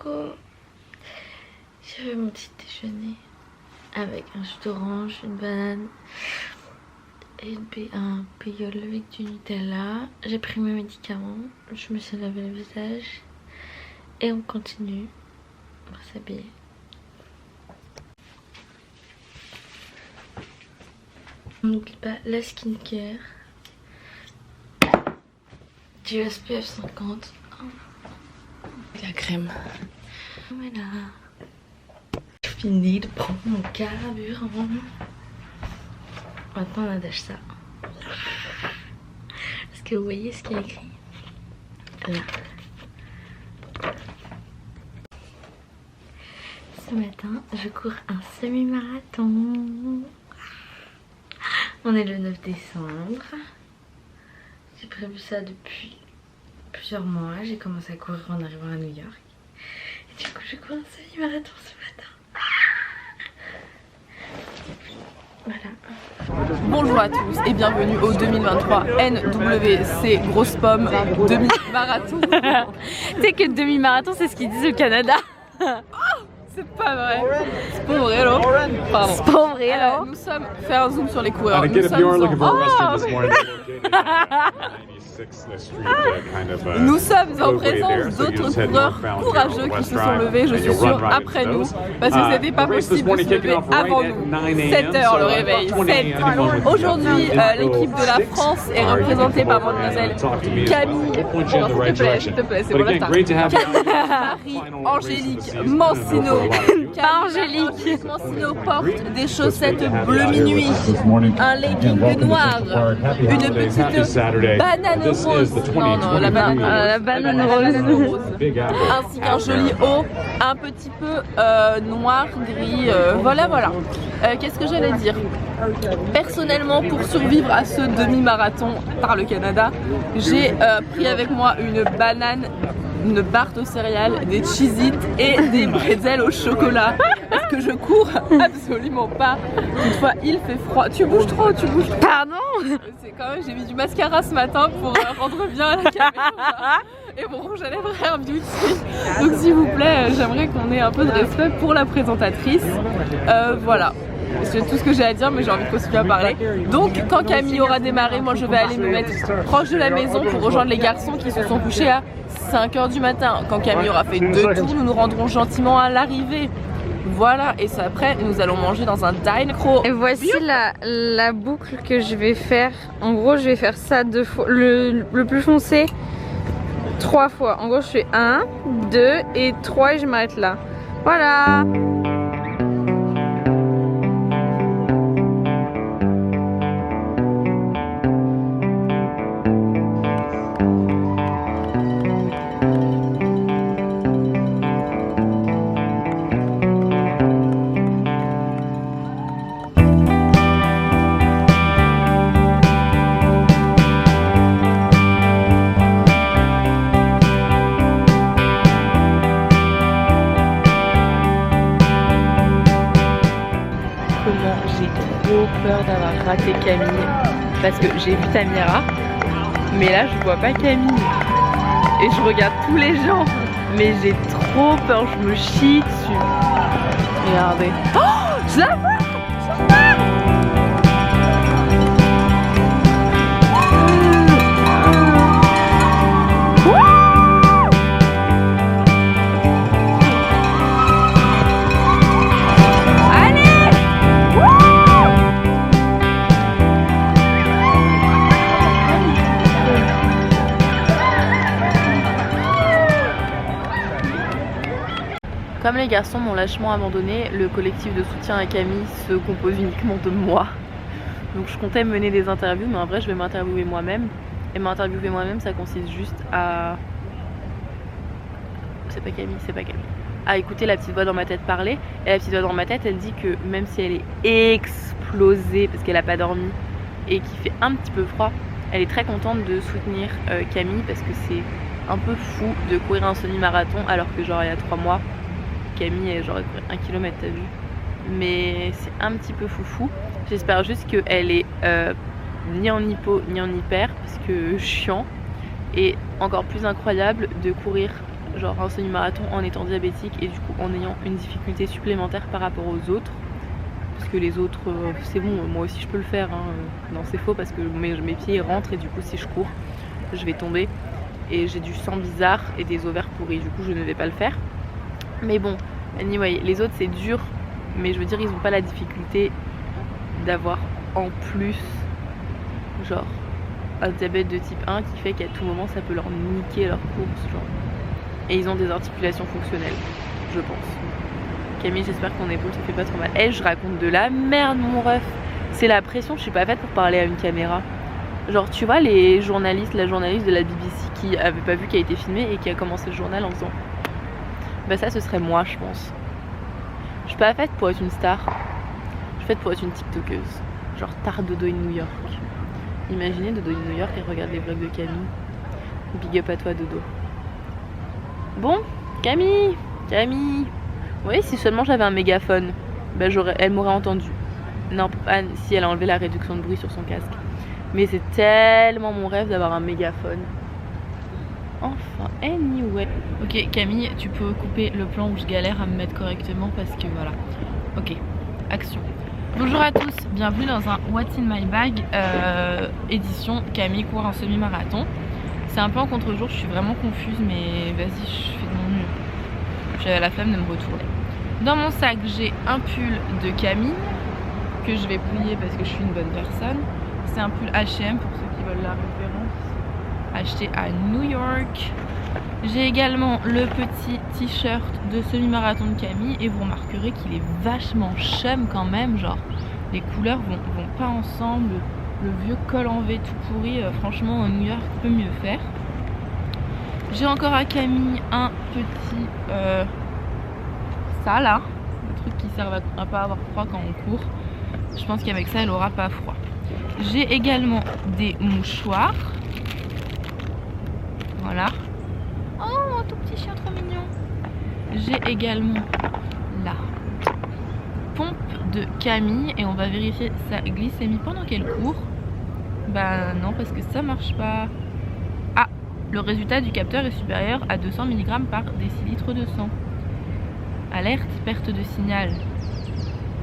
coucou. J'ai fait mon petit déjeuner avec un jus d'orange, une banane et un bagel avec du Nutella. J'ai pris mes médicaments, je me suis lavé le visage et on continue. On va s'habiller. On n'oublie pas la skincare, du SPF 50, la crème. Voilà. J'ai fini de prendre mon carburant. Maintenant on attache ça. Est-ce que vous voyez ce qu'il y a écrit là? Ce matin je cours un semi-marathon. On est le 9 décembre. J'ai prévu ça depuis plusieurs mois. J'ai commencé à courir en arrivant à New York. Et du coup je cours un semi-marathon ce matin. Voilà. Bonjour à tous et bienvenue au 2023 NWC Grosse Pomme demi-marathon. Tu sais que demi-marathon c'est ce qu'ils disent au Canada. C'est pas vrai. C'est pas vrai là. Pardon. C'est pas vrai alors. Nous sommes, fais un zoom sur les coureurs. Nous sommes en présence d'autres coureurs courageux qui se sont levés, je suis sûre, après nous. Parce que c'était pas possible de se lever avant nous. 7 heures le réveil. 7. Aujourd'hui, l'équipe de la France est représentée par mademoiselle Camille. S'il te plaît, c'est bon là. Marie Angélique Mancino. Pas Angélique. Mancino porte des chaussettes bleu minuit, un legging noir, une petite banane rose. Non, la banane rose. Ainsi qu'un joli haut, un petit peu noir, gris. Voilà. Qu'est-ce que j'allais dire? Personnellement, pour survivre à ce demi-marathon par le Canada, j'ai pris avec moi une banane, une barre aux céréales, des Cheez-It et des bretzels au chocolat. Parce que je cours absolument pas. Toutefois, il fait froid. Tu bouges trop. Pardon. C'est quand même, j'ai mis du mascara ce matin pour rendre bien à la caméra. Et mon rouge à lèvres Rare Beauty. Donc s'il vous plaît, j'aimerais qu'on ait un peu de respect pour la présentatrice. Voilà. C'est tout ce que j'ai à dire, mais j'ai envie de continuer à parler. Donc quand Camille aura démarré, moi je vais aller me mettre proche de la maison pour rejoindre les garçons qui se sont couchés à 5 h du matin. Quand Camille aura fait 2 tours, nous nous rendrons gentiment à l'arrivée. Voilà, et ça, après nous allons manger dans un dine cro. Et voici la boucle que je vais faire. En gros je vais faire ça 2 fois, le plus foncé 3 fois. En gros je fais 1, 2 et 3 et je m'arrête là. Voilà. Peur d'avoir raté Camille parce que j'ai vu Tamira mais là je vois pas Camille et je regarde tous les gens mais j'ai trop peur, je me chie dessus. Regardez, oh, je la vois. Comme les garçons m'ont lâchement abandonné, le collectif de soutien à Camille se compose uniquement de moi. Donc je comptais mener des interviews, mais en vrai je vais m'interviewer moi-même. Et m'interviewer moi-même, ça consiste juste à... C'est pas Camille. À écouter la petite voix dans ma tête parler. Et la petite voix dans ma tête, elle dit que même si elle est explosée parce qu'elle a pas dormi et qu'il fait un petit peu froid, elle est très contente de soutenir Camille parce que c'est un peu fou de courir un semi-marathon alors que genre il y a 3 mois, Camille j'aurais couru 1 km, t'as vu, mais c'est un petit peu foufou. J'espère juste qu'elle est ni en hypo ni en hyper parce que chiant, et encore plus incroyable de courir genre un semi-marathon en étant diabétique et du coup en ayant une difficulté supplémentaire par rapport aux autres. Parce que les autres, c'est bon, moi aussi je peux le faire, hein. Non c'est faux parce que mes pieds rentrent et du coup si je cours, je vais tomber. Et j'ai du sang bizarre et des ovaires pourris, du coup je ne vais pas le faire. Mais bon, anyway, les autres c'est dur, mais je veux dire ils ont pas la difficulté d'avoir en plus genre un diabète de type 1 qui fait qu'à tout moment ça peut leur niquer leur course genre. Et ils ont des articulations fonctionnelles, je pense. Camille, j'espère que ton épaule te fait pas trop mal. Eh, je raconte de la merde mon ref. C'est la pression, je suis pas faite pour parler à une caméra. Genre tu vois les journalistes, la journaliste de la BBC qui avait pas vu qui a été filmée et qui a commencé le journal en faisant bah ça ce serait moi je pense. Je suis pas faite pour être une star. Je suis faite pour être une tiktokeuse. Genre Tar Dodo in New York. Imaginez Dodo in New York et regarde les vlogs de Camille. Big up à toi Dodo. Bon, Camille. Oui, si seulement j'avais un mégaphone, bah elle m'aurait entendu. Non, si elle a enlevé la réduction de bruit sur son casque. Mais c'est tellement mon rêve d'avoir un mégaphone. Enfin, anyway. Ok, Camille, tu peux couper le plan où je galère à me mettre correctement parce que voilà. Ok, action. Bonjour à tous, bienvenue dans un What's in my bag édition Camille court un semi-marathon. C'est un peu en contre-jour, je suis vraiment confuse mais vas-y, je fais de mon mieux. J'avais la flemme de me retourner. Dans mon sac, j'ai un pull de Camille que je vais plier parce que je suis une bonne personne. C'est un pull H&M pour ceux qui veulent la référence, acheté à New York. J'ai également le petit t-shirt de semi-marathon de Camille et vous remarquerez qu'il est vachement chum quand même, genre les couleurs vont pas ensemble, le vieux col en V tout pourri, franchement New York peut mieux faire. J'ai encore à Camille un petit ça là, un truc qui sert à pas avoir froid quand on court. Je pense qu'avec ça elle aura pas froid. J'ai également des mouchoirs. Voilà. Oh, un tout petit chien trop mignon. J'ai également la pompe de Camille et on va vérifier sa glycémie pendant qu'elle court. Bah non, parce que ça marche pas. Ah, le résultat du capteur est supérieur à 200 mg par décilitre de sang. Alerte, perte de signal.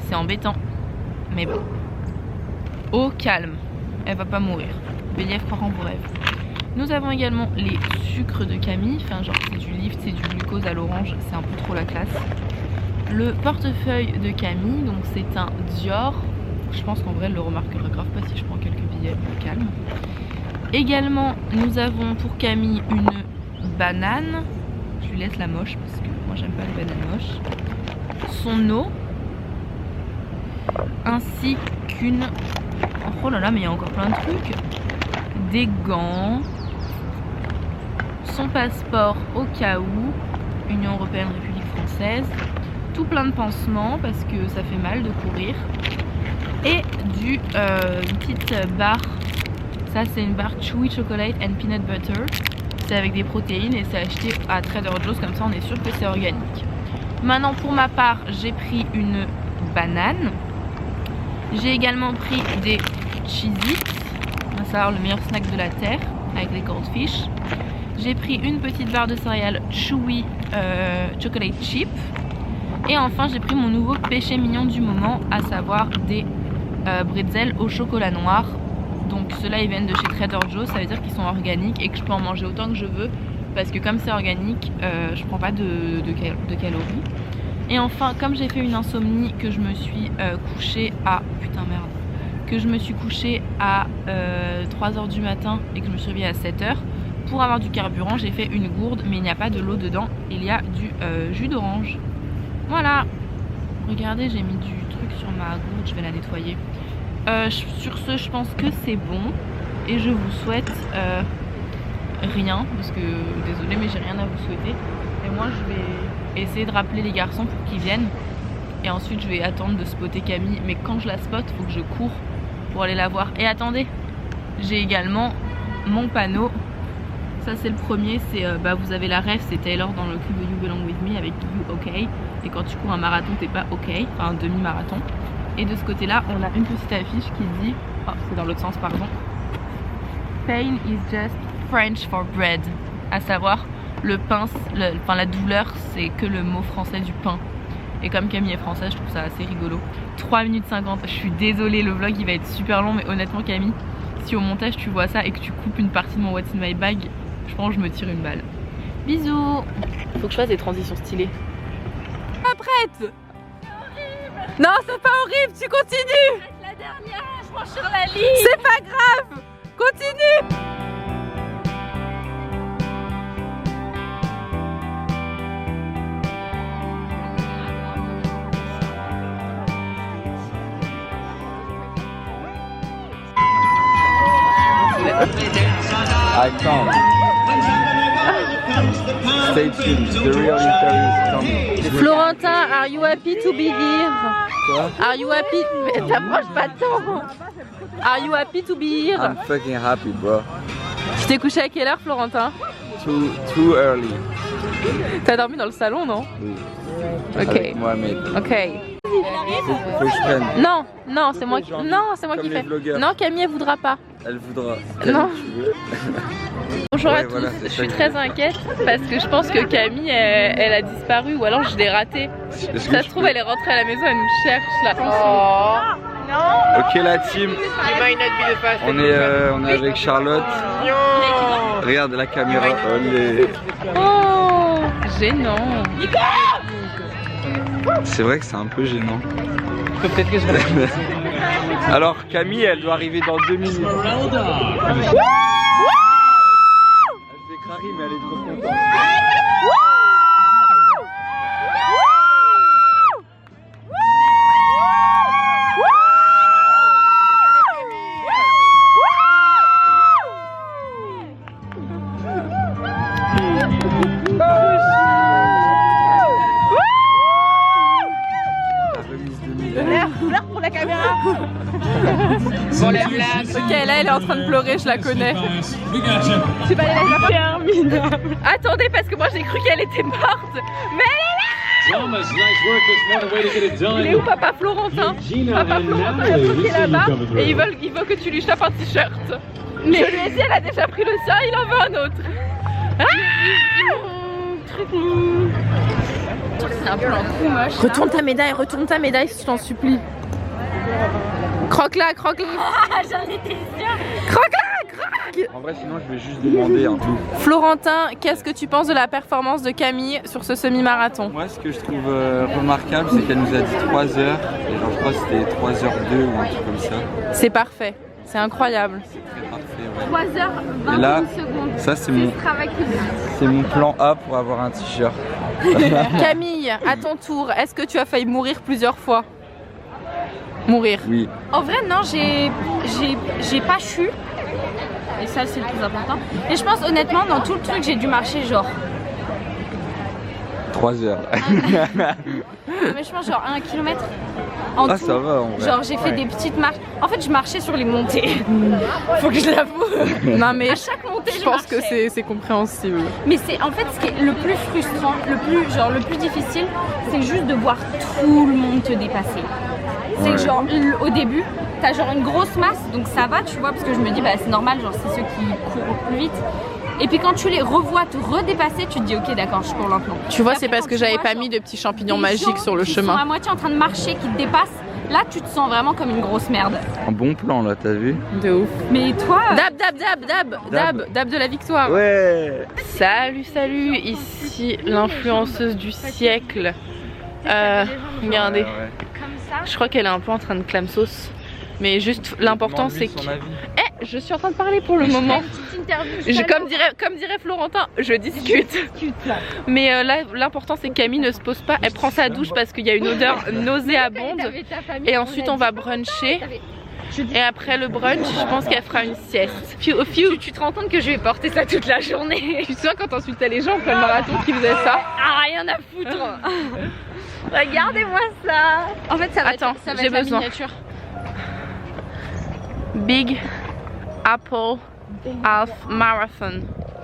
C'est embêtant. Mais bon. Au calme. Elle va pas mourir. Béliève croire en vos rêves. Nous avons également les sucres de Camille. Enfin genre c'est du lift, c'est du glucose à l'orange. C'est un peu trop la classe. Le portefeuille de Camille. Donc c'est un Dior. Je pense qu'en vrai elle le remarquera grave pas si je prends quelques billets. Au calme. Également nous avons pour Camille une banane. Je lui laisse la moche parce que moi j'aime pas les bananes moches. Son eau. Ainsi qu'une... Oh là là, mais il y a encore plein de trucs. Des gants. Son passeport au cas où. Union Européenne, République Française. Tout plein de pansements parce que ça fait mal de courir. Et une petite barre. Ça c'est une barre Chewy Chocolate and Peanut Butter. C'est avec des protéines et c'est acheté à Trader Joe's, comme ça on est sûr que c'est organique. Maintenant pour ma part, j'ai pris une banane. J'ai également pris des Cheez-Its, à savoir le meilleur snack de la terre avec les goldfish. J'ai pris une petite barre de céréales Chewy Chocolate Chip. Et enfin j'ai pris mon nouveau péché mignon du moment, à savoir des bretzels au chocolat noir. Donc ceux-là ils viennent de chez Trader Joe's, ça veut dire qu'ils sont organiques et que je peux en manger autant que je veux. Parce que comme c'est organique, je prends pas de calories. Et enfin, comme j'ai fait une insomnie, que je me suis couchée à... Putain merde. Que je me suis couchée à 3h du matin et que je me suis réveillée à 7h. Pour avoir du carburant, j'ai fait une gourde, mais il n'y a pas de l'eau dedans. Il y a du jus d'orange. Voilà. Regardez, j'ai mis du truc sur ma gourde, je vais la nettoyer. Sur ce, je pense que c'est bon. Et je vous souhaite rien, parce que désolé, mais j'ai rien à vous souhaiter. Et moi, je vais essayer de rappeler les garçons pour qu'ils viennent. Et ensuite, je vais attendre de spotter Camille. Mais quand je la spot, il faut que je cours pour aller la voir. Et attendez, j'ai également mon panneau. Ça, c'est le premier. C'est vous avez la ref, c'est Taylor dans le clip de You Belong With Me avec You OK. Et quand tu cours un marathon, t'es pas OK. Enfin, un demi-marathon. Et de ce côté-là, on a une petite affiche qui dit... Oh, c'est dans l'autre sens, pardon. Pain is just French for bread. À savoir, le pain, enfin la douleur, c'est que le mot français du pain. Et comme Camille est française, je trouve ça assez rigolo. 3 minutes 50, je suis désolée, le vlog il va être super long, mais honnêtement Camille, si au montage tu vois ça et que tu coupes une partie de mon What's in my bag, je pense que je me tire une balle. Bisous. Faut que je fasse des transitions stylées. Pas prête. Non, c'est pas horrible, tu continues. La dernière, je mange sur la ligne. C'est pas grave. Continue. I can't. Stay tuned, the real interview is coming. Florentin, are you happy to be here? Quoi? Are you happy? Mais t'approches pas tant. Are you happy to be here? I'm fucking happy, bro. Tu t'es couché à quelle heure, Florentin? Too early. T'as dormi dans le salon, non? Oui. Ok. Avec Mohamed. Ok. Faut que je prenne. Non, non, c'est moi qui. Non, c'est moi Comme qui les fais. vlogueurs. Non, Camille, elle voudra pas. Elle voudra. Non. Tu veux. Bonjour Ouais, à tous, voilà, je c'est suis ça. très inquiète parce que je pense que Camille elle a disparu ou alors je l'ai ratée. Ça se trouve elle est rentrée à la maison, elle nous cherche là. Oh. Ok la team, on est avec Charlotte. Regarde la caméra. Olé. Oh, gênant. C'est vrai que c'est un peu gênant. Peut-être que je Alors Camille, elle doit arriver dans 2 minutes. Je vais crari, mais elle est trop contente. Ok, là elle est en train de pleurer, je la connais. C'est pas interminable. Attendez, parce que moi j'ai cru qu'elle était morte. Mais elle est là. Il est où papa Florentin? Papa Florentin, il a truqué là-bas et il veut que tu lui chopes un t-shirt. Mais je lui ai dit, elle a déjà pris le sien, il en veut un autre. C'est un peu un coup moche. Retourne ta médaille, je t'en supplie. Croque-la, croque-la. Ah, j'en étais sûre. Croque-la, croque. En vrai, sinon, je vais juste demander un tout. Florentin, qu'est-ce que tu penses de la performance de Camille sur ce semi-marathon? Moi, ce que je trouve remarquable, c'est qu'elle nous a dit 3 heures. Et genre, je crois que c'était 3h02 ou un truc comme ça. C'est parfait, c'est incroyable. C'est très parfait, ouais. 3h21 Et là, secondes. ça, c'est mon plan A pour avoir un t-shirt. Camille, à ton tour, est-ce que tu as failli mourir plusieurs fois? Mourir. Oui. En vrai, non, j'ai pas chu. Et ça, c'est le plus important. Et je pense, honnêtement, dans tout le truc, j'ai dû marcher genre. 3 heures. Mais je pense genre 1 km. En Ah, tout. ça va, en vrai. Genre, j'ai fait des petites marches. En fait, je marchais sur les montées. Faut que je l'avoue. Non mais À chaque montée, je pense que marchais. c'est compréhensible. Mais c'est en fait ce qui est le plus frustrant, le plus difficile, c'est juste de voir tout le monde te dépasser. C'est que genre au début, t'as genre une grosse masse, donc ça va, tu vois, parce que je me dis bah c'est normal, genre c'est ceux qui courent plus vite. Et puis quand tu les revois te redépasser, tu te dis ok d'accord, je cours lentement. Tu vois, Et c'est après, parce quand que tu j'avais vois, pas genre, mis de petits champignons des magiques gens sur le qui sont chemin. à moitié en train de marcher, qui te dépassent. Là, tu te sens vraiment comme une grosse merde. Un bon plan, là, t'as vu? De ouf. Mais toi, Dab de la victoire. Ouais. Salut, ici l'influenceuse du siècle. Regardez, comme ça. je crois qu'elle est un peu en train de clamsauce. Mais juste l'important c'est que... je suis en train de parler pour le moment. Comme dirait Florentin, je discute. Mais là, l'important c'est que Camille ne se pose pas. Elle prend sa douche parce qu'il y a une odeur nauséabonde. Et ensuite on va bruncher. Et après le brunch, je pense qu'elle fera une sieste. Tu te rends compte que je vais porter ça toute la journée. Tu te souviens quand t'insultais les gens après le marathon qui faisaient ça? Ah, rien à foutre. Regardez-moi ça. En fait, ça va Attends, être j'ai la besoin. miniature. Big Apple Half Marathon.